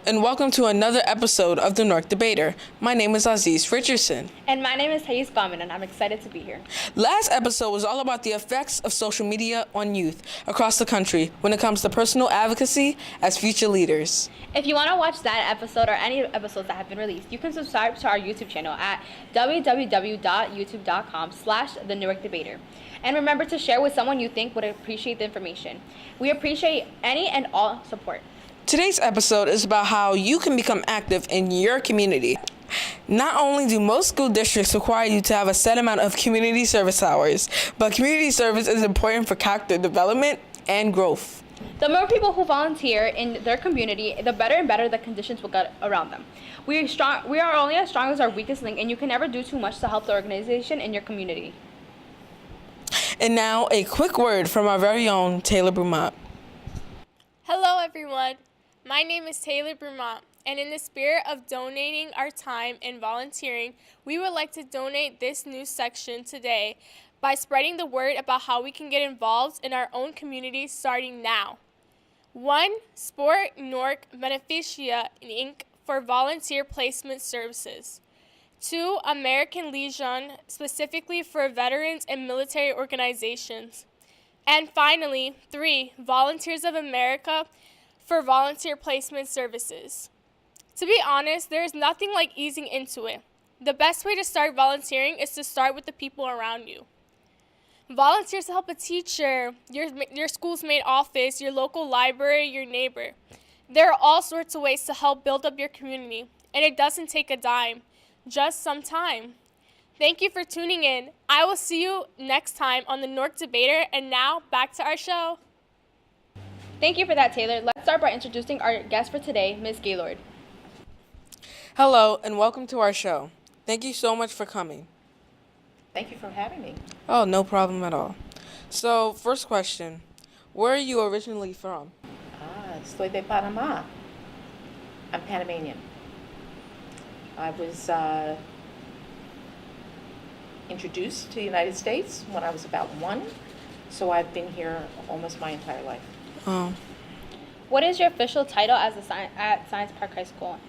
and welcome to another episode of the Newark Debater. My name is Aziz Richardson. And my name is Thais Bauman, and I'm excited to be here. Last episode was all about the effects of social media on youth across the country when it comes to personal advocacy as future leaders. If you want to watch that episode or any episodes that have been released, you can subscribe to our YouTube channel at www.youtube.com/The Newark Debater. And remember to share with someone you think would appreciate the information. We appreciate any and all support. Today's episode is about how you can become active in your community. Not only do most school districts require you to have a set amount of community service hours, but community service is important for character development and growth. The more people who volunteer in their community, the better and better the conditions will get around them. We are only as strong as our weakest link, and you can never do too much to help the organization in your community. And now, a quick word from our very own Taylor Brumont. Hello, everyone. My name is Taylor Brumont, and in the spirit of donating our time and volunteering, we would like to donate this news section today by spreading the word about how we can get involved in our own community starting now. 1. Sport Newark Beneficia Inc. for volunteer placement services. 2. American Legion, specifically for veterans and military organizations. And finally, 3. Volunteers of America for volunteer placement services. To be honest, there is nothing like easing into it. The best way to start volunteering is to start with the people around you. Volunteers to help a teacher, your school's main office, your local library, your neighbor. There are all sorts of ways to help build up your community, and it doesn't take a dime, just some time. Thank you for tuning in. I will see you next time on the Newark Debater, and now back to our show. Thank you for that, Taylor. Let's start by introducing our guest for today, Ms. Gaylord. Hello, and welcome to our show. Thank you so much for coming. Thank you for having me. Oh, no problem at all. So, first question, where are you originally from? Soy de Panama. I'm Panamanian. I was introduced to the United States when I was about 1, so I've been here almost my entire life. Oh. What is your official title at Science Park High School?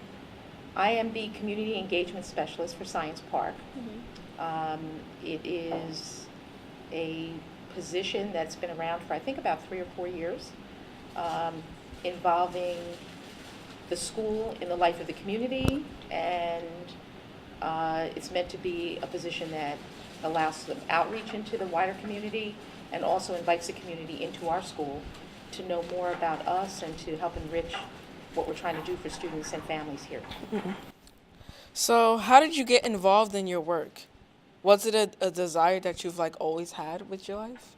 I am the Community Engagement Specialist for Science Park. Mm-hmm. It is a position that's been around for I think about 3 or 4 years, involving the school in the life of the community, and it's meant to be a position that allows some outreach into the wider community and also invites the community into our school to know more about us and to help enrich what we're trying to do for students and families here. Mm-hmm. So, how did you get involved in your work? Was it a desire that you've always had with your life?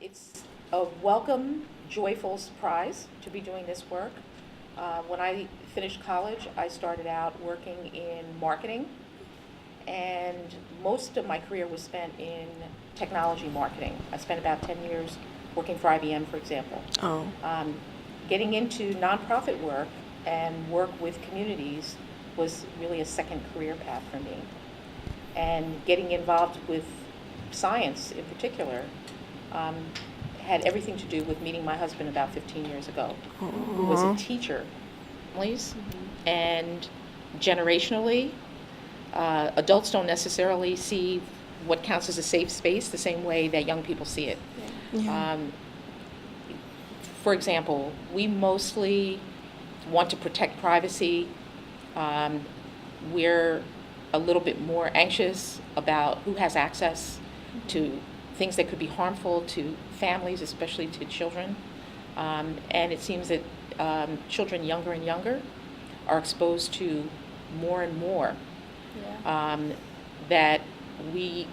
It's a welcome, joyful surprise to be doing this work. When I finished college, I started out working in marketing, and most of my career was spent in technology marketing. I spent about 10 years working for IBM, for example. Oh. Getting into nonprofit work and work with communities was really a second career path for me. And getting involved with science in particular had everything to do with meeting my husband about 15 years ago, who was a teacher. And generationally, adults don't necessarily see what counts as a safe space the same way that young people see it. Yeah. For example, we mostly want to protect privacy. We're a little bit more anxious about who has access to things that could be harmful to families, especially to children. And it seems that children younger and younger are exposed to more and more that we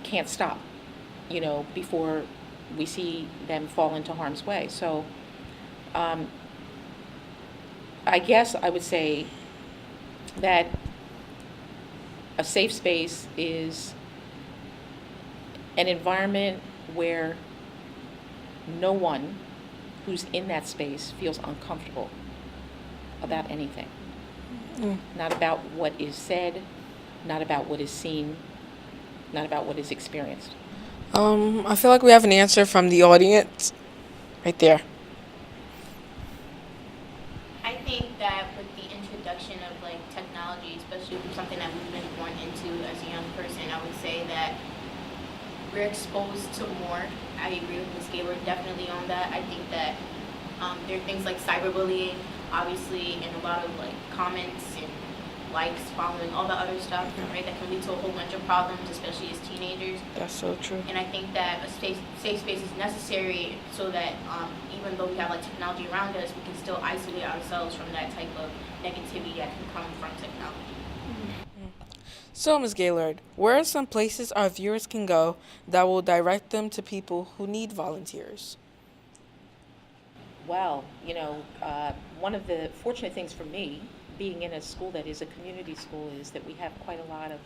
can't stop, before we see them fall into harm's way. So I guess I would say that a safe space is an environment where no one who's in that space feels uncomfortable about anything. Not about what is said, not about what is seen, not about what is experienced. I feel like we have an answer from the audience right there. I think that especially from something that we've been born into as a young person. I would say that we're exposed to more. I agree with Ms. Gaylord definitely on that. I think that there are things like cyberbullying, obviously, and a lot of like comments and likes, following, all the other stuff, right? That can lead to a whole bunch of problems, especially as teenagers. That's so true. And I think that a safe space is necessary so that even though we have like technology around us, we can still isolate ourselves from that type of negativity that can come from technology. So, Ms. Gaylord, where are some places our viewers can go that will direct them to people who need volunteers? Well, one of the fortunate things for me, being in a school that is a community school, is that we have quite a lot of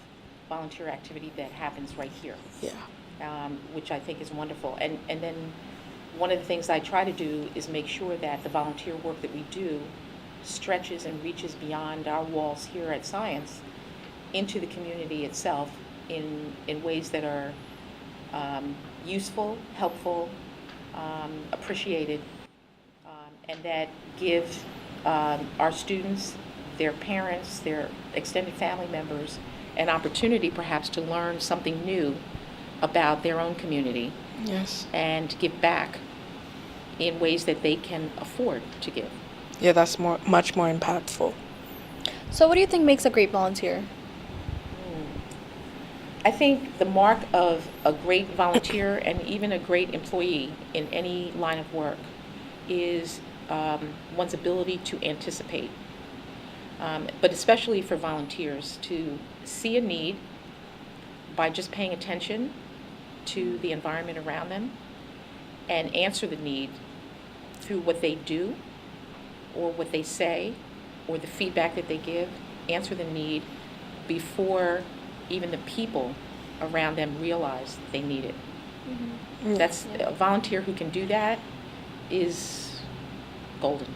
volunteer activity that happens right here. Yeah. Which I think is wonderful. And then one of the things I try to do is make sure that the volunteer work that we do stretches and reaches beyond our walls here at Science into the community itself in ways that are useful, helpful, appreciated, and that give our students, their parents, their extended family members an opportunity perhaps to learn something new about their own community. Yes. And give back in ways that they can afford to give. Yeah, that's much more impactful. So what do you think makes a great volunteer? I think the mark of a great volunteer and even a great employee in any line of work is one's ability to anticipate, but especially for volunteers, to see a need by just paying attention to the environment around them and answer the need through what they do or what they say or the feedback that they give, answer the need before even the people around them realize they need it. Mm-hmm. That's a volunteer who can do that is golden.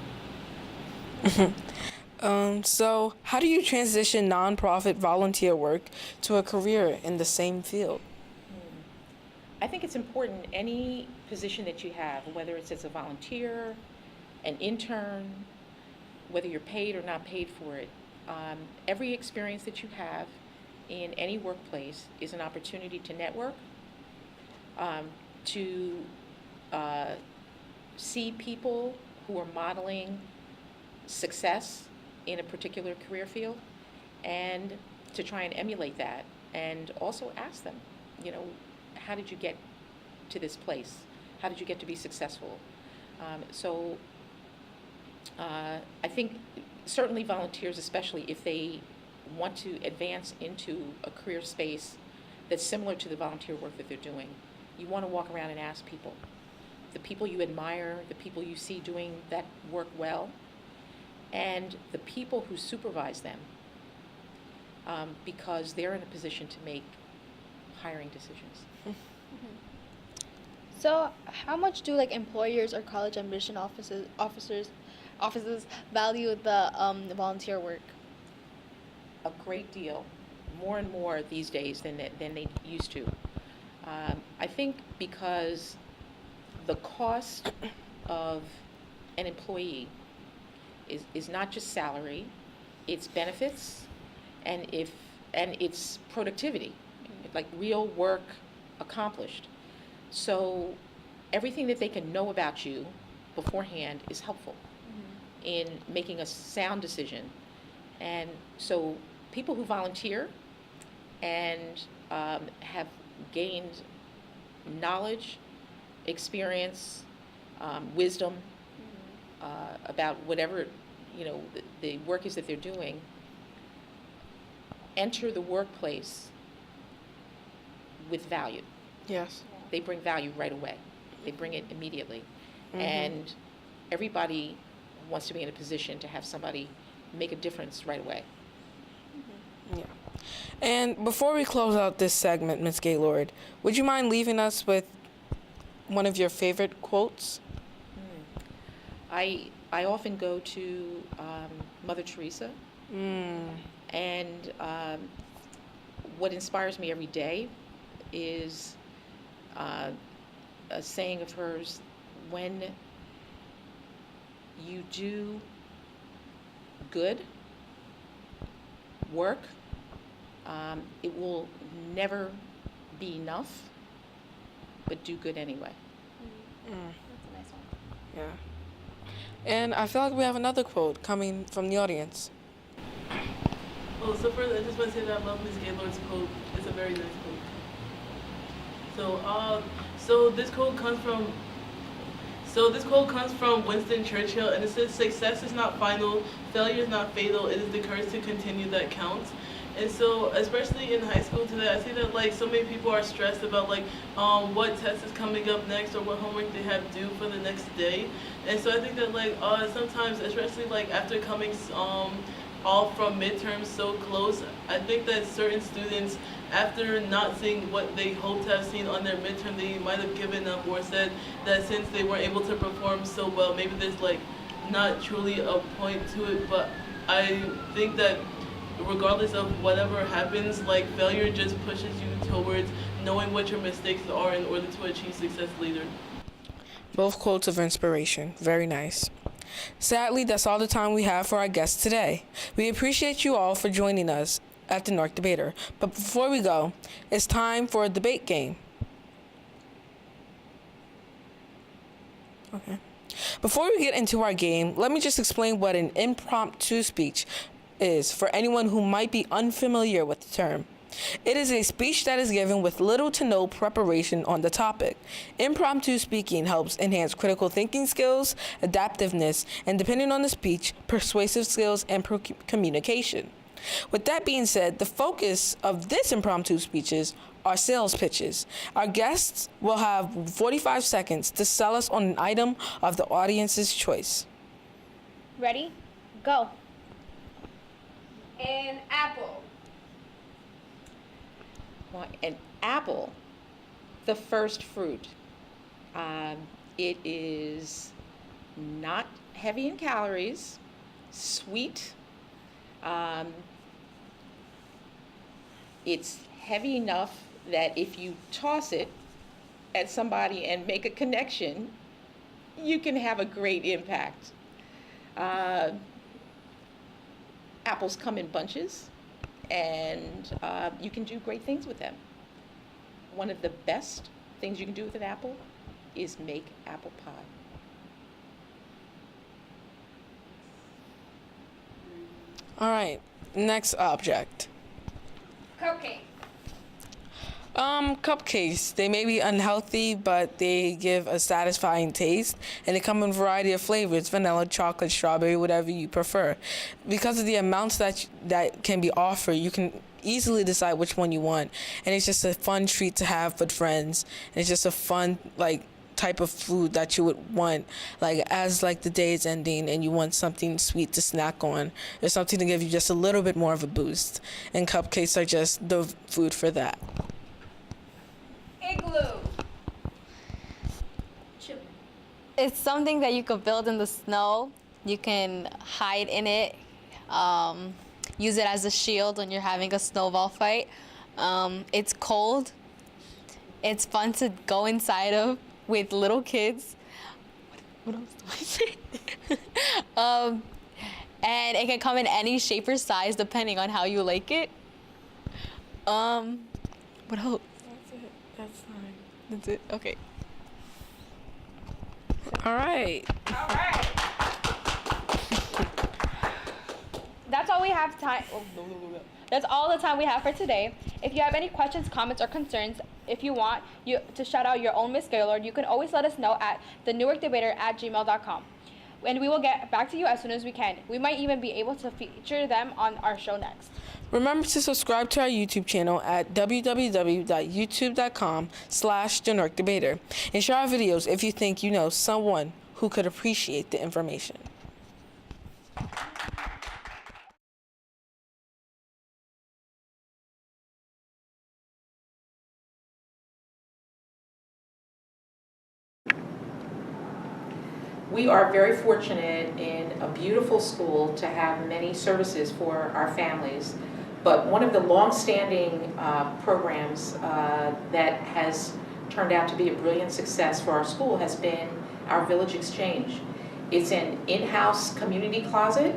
So how do you transition nonprofit volunteer work to a career in the same field? I think it's important, any position that you have, whether it's as a volunteer, an intern, whether you're paid or not paid for it, every experience that you have in any workplace is an opportunity to network, to see people who are modeling success in a particular career field, and to try and emulate that, and also ask them, how did you get to this place? How did you get to be successful? I think certainly volunteers, especially if they want to advance into a career space that's similar to the volunteer work that they're doing, you want to walk around and ask people. The people you admire, the people you see doing that work well, and the people who supervise them, because they're in a position to make hiring decisions. So how much do employers or college admission offices value the volunteer work? A great deal, more and more these days than they used to. I think because the cost of an employee is not just salary, it's benefits, and it's productivity, like real work accomplished. So everything that they can know about you beforehand is helpful in making a sound decision. And so people who volunteer and have gained knowledge, experience, wisdom about whatever the work is that they're doing, enter the workplace with value. Yes. They bring value right away. They bring it immediately. Mm-hmm. And everybody wants to be in a position to have somebody make a difference right away. Mm-hmm. Yeah. And before we close out this segment, Ms. Gaylord, would you mind leaving us with one of your favorite quotes? I often go to Mother Teresa, and what inspires me every day is a saying of hers: when you do good work It will never be enough, but do good anyway. That's a nice one. Yeah. And I feel like we have another quote coming from the audience. Oh, so first I just want to say that I love Ms. Gaylord's quote. It's a very nice quote. So this quote comes from Winston Churchill, and it says, "Success is not final, failure is not fatal. It is the courage to continue that counts." And so, especially in high school today, I see that like so many people are stressed about like what test is coming up next or what homework they have due for the next day. And so I think that like sometimes, especially like after coming all from midterms so close, I think that certain students, after not seeing what they hoped to have seen on their midterm, they might have given up or said that since they weren't able to perform so well, maybe there's like not truly a point to it. But I think that regardless of whatever happens, like failure just pushes you towards knowing what your mistakes are in order to achieve success later. Both quotes of inspiration. Very nice. Sadly, that's all the time we have for our guests today. We appreciate you all for joining us at the Newark Debater. But before we go, it's time for a debate game. Okay. Before we get into our game, let me just explain what an impromptu speech is for anyone who might be unfamiliar with the term. It is a speech that is given with little to no preparation on the topic. Impromptu speaking helps enhance critical thinking skills, adaptiveness, and depending on the speech, persuasive skills and communication. With that being said, the focus of this impromptu speeches are sales pitches. Our guests will have 45 seconds to sell us on an item of the audience's choice. Ready? Go. An apple. Well, an apple, the first fruit. It is not heavy in calories, sweet. It's heavy enough that if you toss it at somebody and make a connection, you can have a great impact. Apples come in bunches, and you can do great things with them. One of the best things you can do with an apple is make apple pie. All right, next object. Cupcake. Cupcakes, they may be unhealthy, but they give a satisfying taste, and they come in a variety of flavors: vanilla, chocolate, strawberry, whatever you prefer. Because of the amounts that can be offered, you can easily decide which one you want, and it's just a fun treat to have with friends, and it's just a fun type of food that you would want as the day is ending and you want something sweet to snack on or something to give you just a little bit more of a boost, and cupcakes are just the food for that. Igloo. It's something that you could build in the snow. You can hide in it, use it as a shield when you're having a snowball fight. It's cold. It's fun to go inside of with little kids. What else do I say? And it can come in any shape or size depending on how you like it. What else? That's fine. That's it? Okay. All right. All right. That's all we have time. That's all the time we have for today. If you have any questions, comments, or concerns, if you want to shout out your own Miss Gaylord, you can always let us know at thenewarkdebater@gmail.com. And we will get back to you as soon as we can. We might even be able to feature them on our show next. Remember to subscribe to our YouTube channel at www.youtube.com/thenewarkdebater and share our videos if you think you know someone who could appreciate the information. We are very fortunate in a beautiful school to have many services for our families, but one of the long-standing programs that has turned out to be a brilliant success for our school has been our Village Exchange. It's an in-house community closet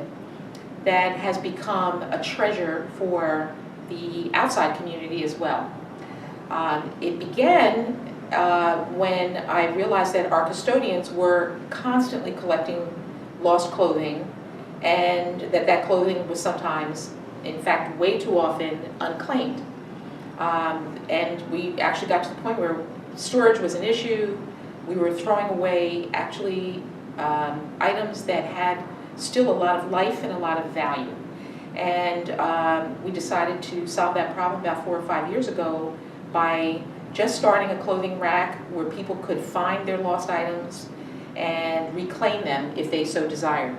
that has become a treasure for the outside community as well. It began when I realized that our custodians were constantly collecting lost clothing, and that clothing was sometimes, in fact, way too often unclaimed. And we actually got to the point where storage was an issue. We were throwing away actually items that had still a lot of life and a lot of value. And we decided to solve that problem about 4 or 5 years ago by just starting a clothing rack where people could find their lost items and reclaim them if they so desired.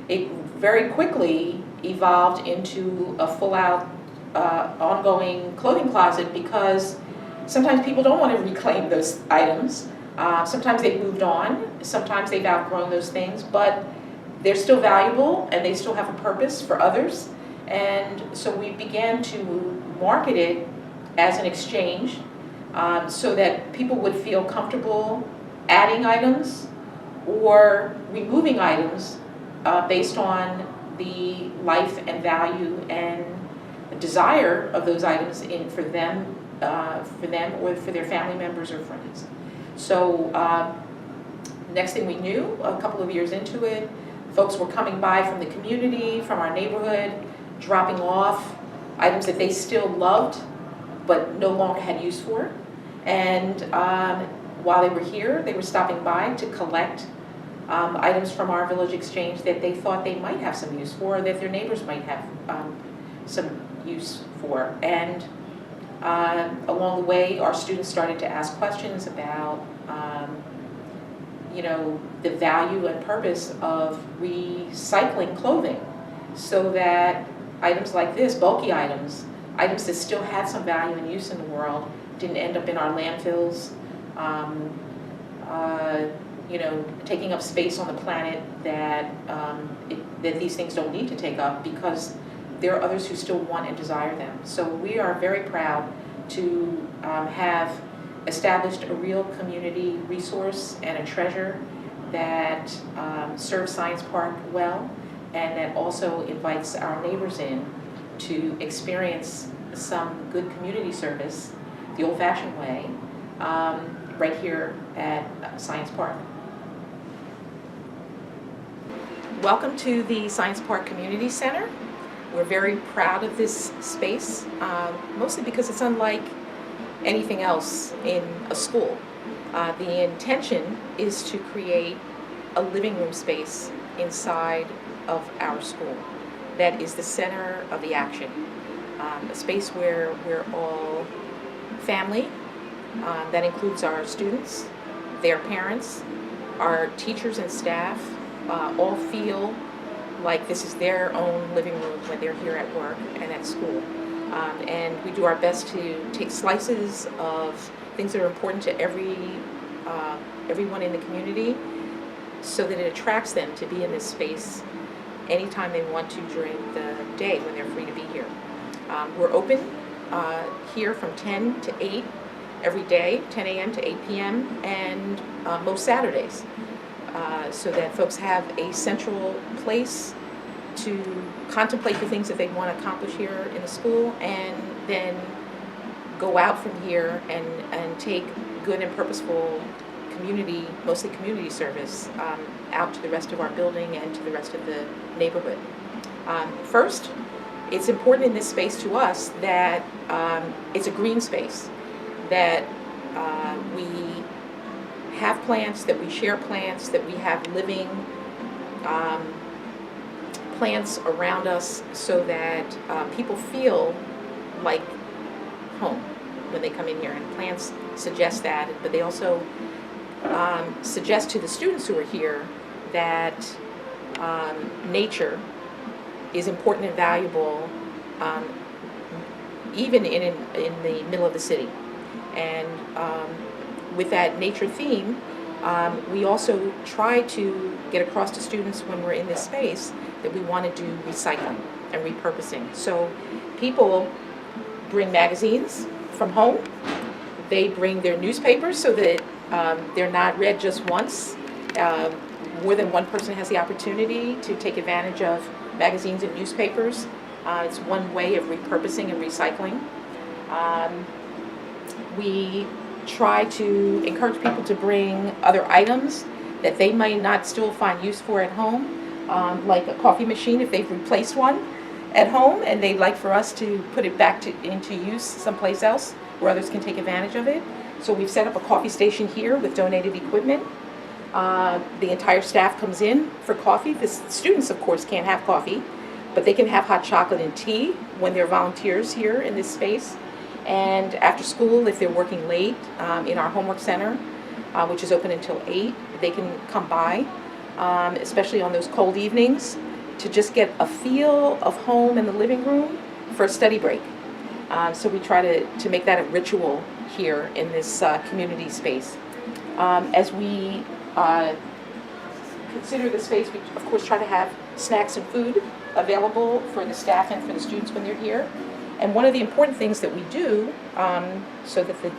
It very quickly evolved into a full-out ongoing clothing closet because sometimes people don't want to reclaim those items. Sometimes they've moved on, sometimes they've outgrown those things, but they're still valuable and they still have a purpose for others. And so we began to market it as an exchange so that people would feel comfortable adding items or removing items based on the life and value and desire of those items for them or for their family members or friends. So next thing we knew, a couple of years into it, folks were coming by from the community, from our neighborhood, dropping off items that they still loved but no longer had use for. And while they were here, they were stopping by to collect items from our village exchange that they thought they might have some use for, or that their neighbors might have some use for. And along the way, our students started to ask questions about the value and purpose of recycling clothing, so that items like this, bulky items that still had some value and use in the world, didn't end up in our landfills, taking up space on the planet that these things don't need to take up, because there are others who still want and desire them. So we are very proud to have established a real community resource and a treasure that serves Science Park well, and that also invites our neighbors in to experience some good community service the old-fashioned way right here at Science Park. Welcome to the Science Park Community Center. We're very proud of this space, mostly because it's unlike anything else in a school. The intention is to create a living room space inside of our school that is the center of the action, a space where we're all family. That includes our students, their parents, our teachers and staff, all feel like this is their own living room when they're here at work and at school. And we do our best to take slices of things that are important to everyone in the community, so that it attracts them to be in this space anytime they want to during the day when they're free to be here. We're open here from 10 to 8 every day, 10 a.m. to 8 p.m., and most Saturdays, so that folks have a central place to contemplate the things that they want to accomplish here in the school, and then go out from here and take good and purposeful community, mostly community service, out to the rest of our building and to the rest of the neighborhood. First, it's important in this space to us that it's a green space, that we have plants, that we share plants, that we have living plants around us, so that people feel like home when they come in here. And plants suggest that, but they also suggest to the students who are here that nature is important and valuable, even in the middle of the city. And with that nature theme, we also try to get across to students when we're in this space that we want to do recycling and repurposing. So people bring magazines from home. They bring their newspapers so that they're not read just once. More than one person has the opportunity to take advantage of magazines and newspapers It's one way of repurposing and recycling. We try to encourage people to bring other items that they might not still find use for at home, like a coffee machine if they've replaced one at home and they'd like for us to put it back into use someplace else where others can take advantage of it. So we've set up a coffee station here with donated equipment. The entire staff comes in for coffee. The students, of course, can't have coffee, but they can have hot chocolate and tea when they're volunteers here in this space. And after school, if they're working late in our homework center, which is open until 8, they can come by, especially on those cold evenings, to just get a feel of home in the living room for a study break. So we try to make that a ritual here in this community space. As we consider the space, we of course try to have snacks and food available for the staff and for the students when they're here. And one of the important things that we do, so that the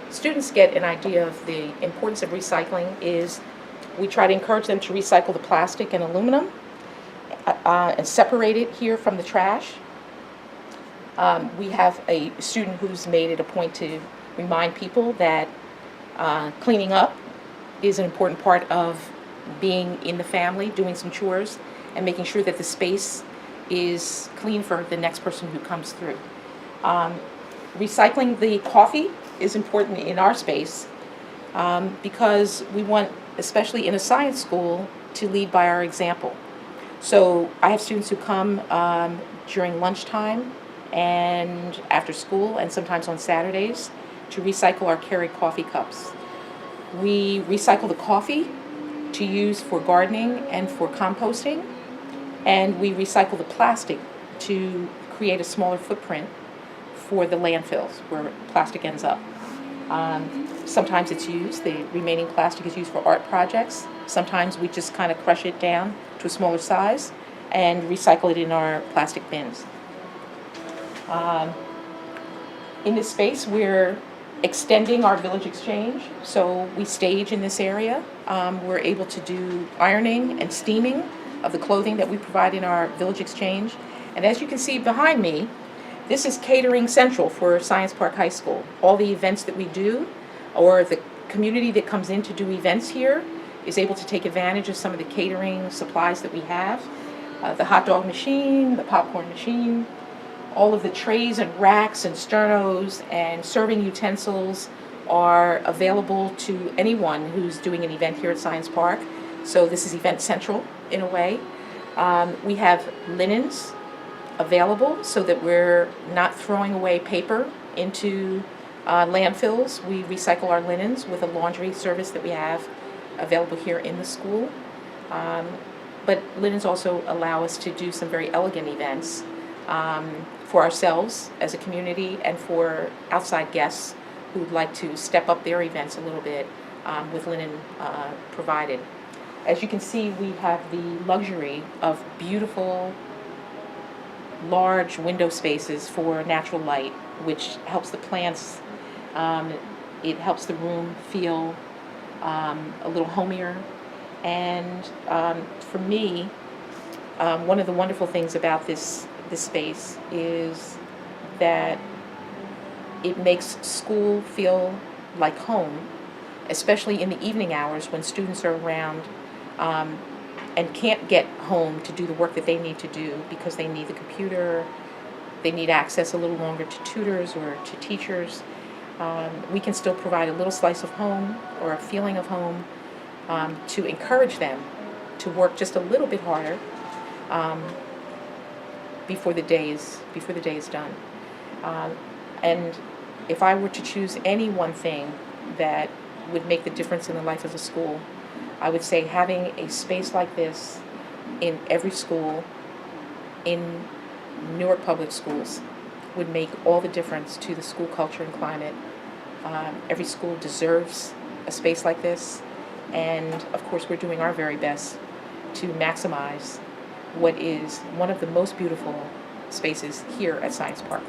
students get an idea of the importance of recycling, is we try to encourage them to recycle the plastic and aluminum and separate it here from the trash. We have a student who's made it a point to remind people that cleaning up is an important part of being in the family, doing some chores, and making sure that the space is clean for the next person who comes through. Recycling the coffee is important in our space because we want, especially in a science school, to lead by our example. So I have students who come during lunchtime and after school and sometimes on Saturdays to recycle our carried coffee cups. We recycle the coffee to use for gardening and for composting, and we recycle the plastic to create a smaller footprint for the landfills where plastic ends up. Sometimes it's used, the remaining plastic is used for art projects. Sometimes we just kind of crush it down to a smaller size and recycle it in our plastic bins. In this space, we're extending our village exchange, so we stage in this area. We're able to do ironing and steaming of the clothing that we provide in our village exchange. And as you can see behind me, this is catering central for Science Park High School. All the events that we do, or the community that comes in to do events here, is able to take advantage of some of the catering supplies that we have. The hot dog machine, the popcorn machine, all of the trays and racks and sternos and serving utensils are available to anyone who's doing an event here at Science Park. So this is event central in a way. We have linens available so that we're not throwing away paper into landfills. We recycle our linens with a laundry service that we have available here in the school. But linens also allow us to do some very elegant events for ourselves as a community and for outside guests who would like to step up their events a little bit with linen provided. As you can see, we have the luxury of beautiful, large window spaces for natural light, which helps the plants, it helps the room feel a little homier. And for me, one of the wonderful things about this space is that it makes school feel like home, especially in the evening hours when students are around and can't get home to do the work that they need to do because they need the computer, they need access a little longer to tutors or to teachers. We can still provide a little slice of home or a feeling of home to encourage them to work just a little bit harder before the day is done. And if I were to choose any one thing that would make the difference in the life of a school, I would say having a space like this in every school in Newark Public Schools would make all the difference to the school culture and climate. Every school deserves a space like this, and of course we're doing our very best to maximize what is one of the most beautiful spaces here at Science Park.